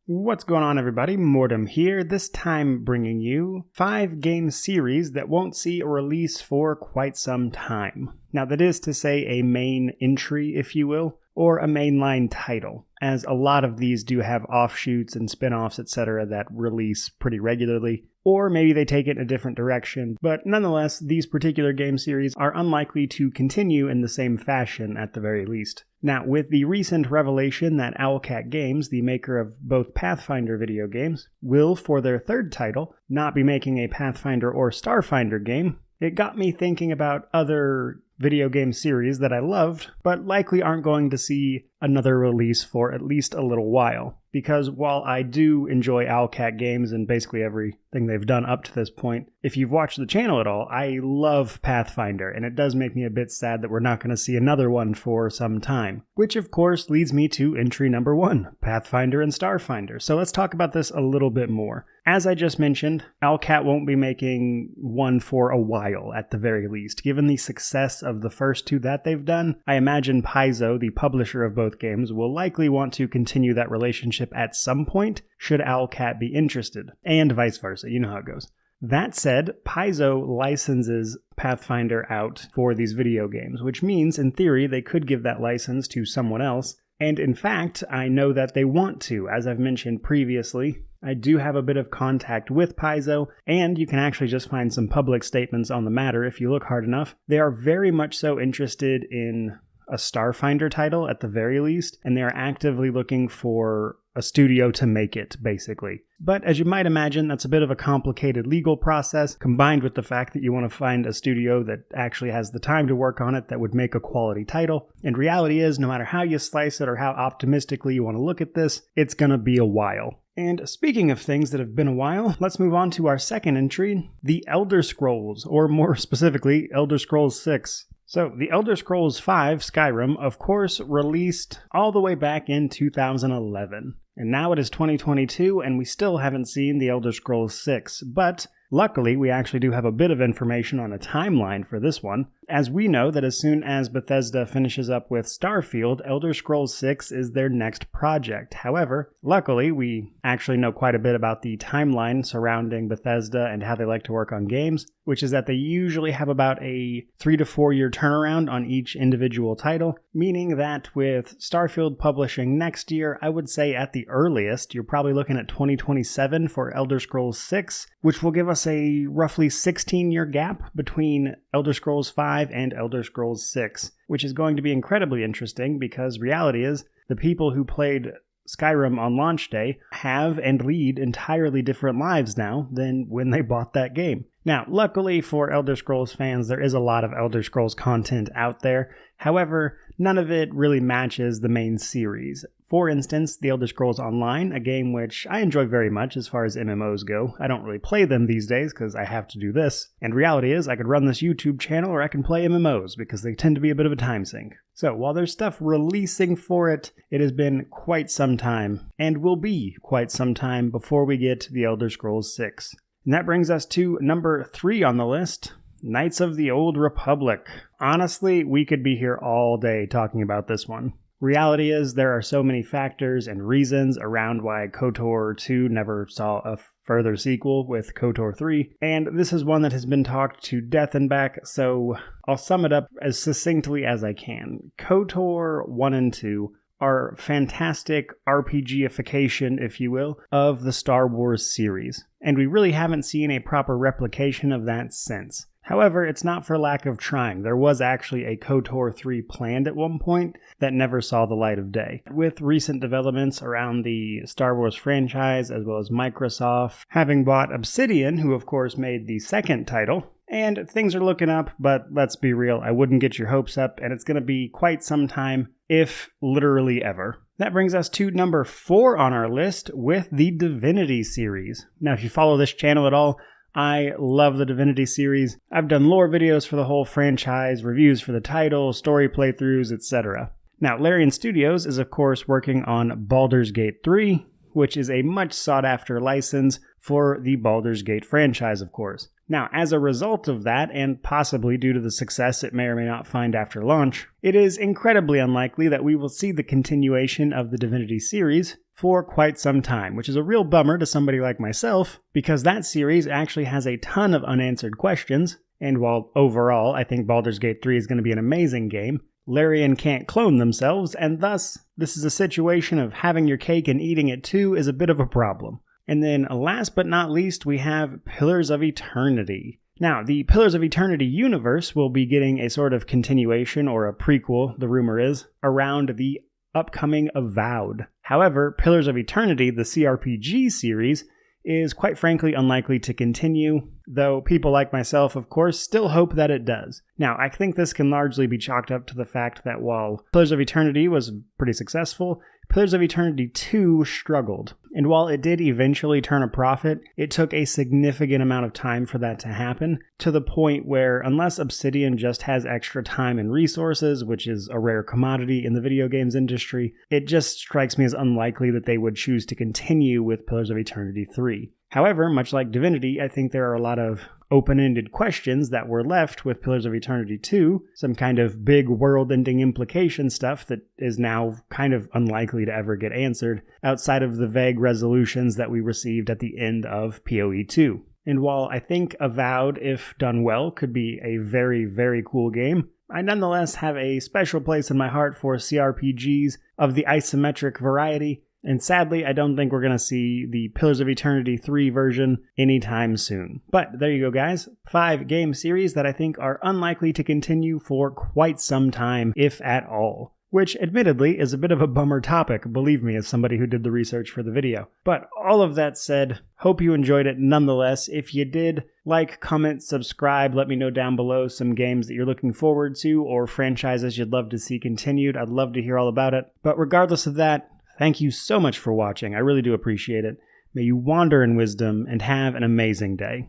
What's going on, everybody? Mortem here, this time bringing you 5 game series that won't see a release for quite some time. Now, that is to say a main entry, if you will, or a mainline title, as a lot of these do have offshoots and spin-offs, etc. that release pretty regularly, or maybe they take it in a different direction, but nonetheless, these particular game series are unlikely to continue in the same fashion at the very least. Now, with the recent revelation that Owlcat Games, the maker of both Pathfinder video games, will, for their third title, not be making a Pathfinder or Starfinder game, it got me thinking about other video game series that I loved, but likely aren't going to see another release for at least a little while. Because while I do enjoy Owlcat Games and basically everything they've done up to this point, if you've watched the channel at all, I love Pathfinder, and it does make me a bit sad that we're not going to see another one for some time. Which of course leads me to entry number 1, Pathfinder and Starfinder. So let's talk about this a little bit more. As I just mentioned, Owlcat won't be making one for a while at the very least. Given the success of the first 2 that they've done, I imagine Paizo, the publisher of both games, will likely want to continue that relationship at some point, should Owlcat be interested, and vice versa, you know how it goes. That said, Paizo licenses Pathfinder out for these video games, which means, in theory, they could give that license to someone else, and in fact, I know that they want to. As I've mentioned previously, I do have a bit of contact with Paizo, and you can actually just find some public statements on the matter if you look hard enough. They are very much so interested in a Starfinder title at the very least, and they are actively looking for a studio to make it, basically. But as you might imagine, that's a bit of a complicated legal process, combined with the fact that you want to find a studio that actually has the time to work on it that would make a quality title. And reality is, no matter how you slice it or how optimistically you want to look at this, it's gonna be a while. And speaking of things that have been a while, let's move on to our second entry, The Elder Scrolls, or more specifically, Elder Scrolls 6. So, The Elder Scrolls V Skyrim, of course, released all the way back in 2011. And now it is 2022, and we still haven't seen The Elder Scrolls 6, but luckily, we actually do have a bit of information on a timeline for this one, as we know that as soon as Bethesda finishes up with Starfield, Elder Scrolls 6 is their next project. However, luckily, we actually know quite a bit about the timeline surrounding Bethesda and how they like to work on games, which is that they usually have about a 3 to 4 year turnaround on each individual title, meaning that with Starfield publishing next year, I would say at the earliest, you're probably looking at 2027 for Elder Scrolls 6, which will give us a roughly 16-year gap between Elder Scrolls 5 and Elder Scrolls 6, which is going to be incredibly interesting because reality is the people who played Skyrim on launch day have and lead entirely different lives now than when they bought that game. Now, luckily for Elder Scrolls fans, there is a lot of Elder Scrolls content out there. However, none of it really matches the main series. For instance, The Elder Scrolls Online, a game which I enjoy very much as far as MMOs go. I don't really play them these days because I have to do this. And reality is, I could run this YouTube channel or I can play MMOs because they tend to be a bit of a time sink. So while there's stuff releasing for it, it has been quite some time, and will be quite some time before we get The Elder Scrolls 6. And that brings us to number 3 on the list, Knights of the Old Republic. Honestly, we could be here all day talking about this one. Reality is, there are so many factors and reasons around why KOTOR 2 never saw a further sequel with KOTOR 3, and this is one that has been talked to death and back, so I'll sum it up as succinctly as I can. KOTOR 1 and 2 are fantastic RPGification, if you will, of the Star Wars series, and we really haven't seen a proper replication of that since. However, it's not for lack of trying. There was actually a KOTOR 3 planned at one point that never saw the light of day. With recent developments around the Star Wars franchise, as well as Microsoft having bought Obsidian, who of course made the second title, and things are looking up, but let's be real, I wouldn't get your hopes up, and it's going to be quite some time, if literally ever. That brings us to number 4 on our list with the Divinity Series. Now, if you follow this channel at all, I love the Divinity series. I've done lore videos for the whole franchise, reviews for the title, story playthroughs, etc. Now, Larian Studios is of course working on Baldur's Gate 3, which is a much sought after license for the Baldur's Gate franchise, of course. Now, as a result of that, and possibly due to the success it may or may not find after launch, it is incredibly unlikely that we will see the continuation of the Divinity series for quite some time, which is a real bummer to somebody like myself, because that series actually has a ton of unanswered questions, and while overall I think Baldur's Gate 3 is going to be an amazing game, Larian can't clone themselves, and thus, this is a situation of having your cake and eating it too is a bit of a problem. And then, last but not least, we have Pillars of Eternity. Now, the Pillars of Eternity universe will be getting a sort of continuation, or a prequel, the rumor is, around the upcoming Avowed. However, Pillars of Eternity, the CRPG series, is quite frankly unlikely to continue, though people like myself, of course, still hope that it does. Now, I think this can largely be chalked up to the fact that while Pillars of Eternity was pretty successful, Pillars of Eternity 2 struggled. And while it did eventually turn a profit, it took a significant amount of time for that to happen, to the point where unless Obsidian just has extra time and resources, which is a rare commodity in the video games industry, it just strikes me as unlikely that they would choose to continue with Pillars of Eternity 3. However, much like Divinity, I think there are a lot of open-ended questions that were left with Pillars of Eternity 2, some kind of big world-ending implication stuff that is now kind of unlikely to ever get answered, outside of the vague resolutions that we received at the end of PoE 2. And while I think Avowed, if done well, could be a very, very cool game, I nonetheless have a special place in my heart for CRPGs of the isometric variety, and sadly, I don't think we're going to see the Pillars of Eternity 3 version anytime soon. But there you go, guys. 5 game series that I think are unlikely to continue for quite some time, if at all. Which, admittedly, is a bit of a bummer topic, believe me, as somebody who did the research for the video. But all of that said, hope you enjoyed it nonetheless. If you did, like, comment, subscribe, let me know down below some games that you're looking forward to, or franchises you'd love to see continued. I'd love to hear all about it. But regardless of that, thank you so much for watching. I really do appreciate it. May you wander in wisdom and have an amazing day.